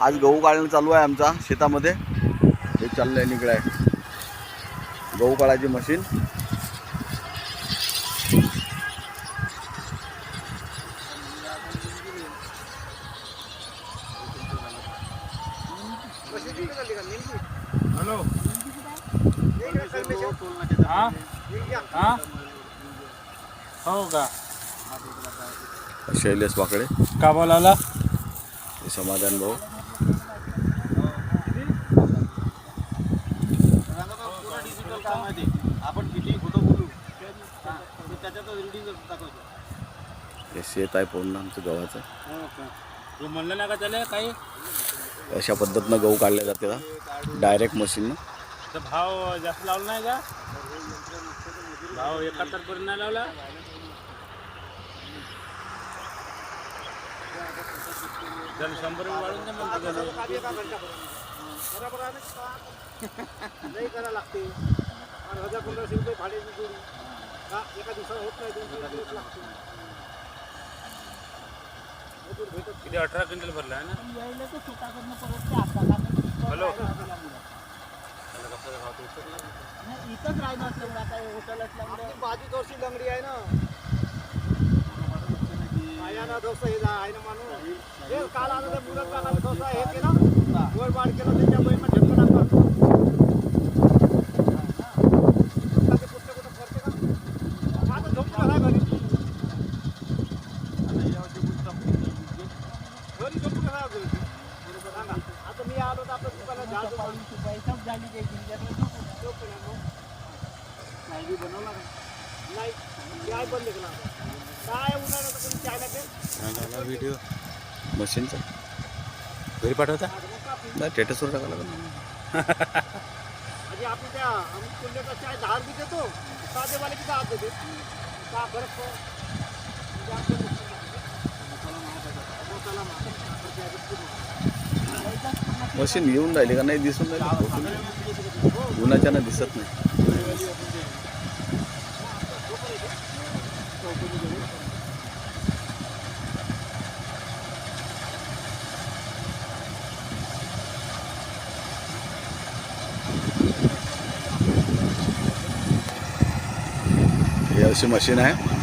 आज गहू काढणं चालू आहे आमचा शेतामध्ये. हे चाललंय निकडे आहे गहू काढायची मशीन. हॅलो हो का शैलेश वाकडे का बोलावला समाधान भाऊ. आपण किती खोटं बोलू त्याच्यात रीडिंग दाखवतो. हे शेत आहे पूर्ण आमचं गव्हाचं. तू म्हणलं ना का त्याला काही अशा पद्धतीनं गहू काढले जाते ना डायरेक्ट मशीननं. तर भाव जास्त लावला नाही का? भाव 71 पर्यंत नाही लावला. जर 100 वाढून दे म्हणतो नाही करा लागते. 1000-1500 रुपये भाड्याची जोडी का एका दिवसात होत नाही. 2 दिवस लागते. किती 18 क्विंटल भरला आहे ना. हॅलो इथंच राहणार असल्यामुळे आता हॉटेल असल्यामुळे भाजी दोषी लंगडी आहे ना. आयाना दोस्त हे आहे ना माणूस. हे काल आलं तर मुरत काढायला दोस्त हे केलं गोड वाढ केलं त्याच्या बहिणीला झटका टाकला. आता मी आलो तर आपल्या दुकानात झाली नाही बनवला नाही काय बंद केला काय उन्हाळ्यात कोणी चायला ते व्हिडिओ मशीनचा घरी पाठवता नाही स्टेटसवर टाकायला लागेल. म्हणजे आपण त्या अमुक कुंड्याचा चाय 10 रुपये देतो. साधेवाले किती 10 देते का फरक मशीन येऊन राहिली का नाही दिसून राहिली. उन्हाच्या ना दिसत नाही. हे अशी मशीन आहे.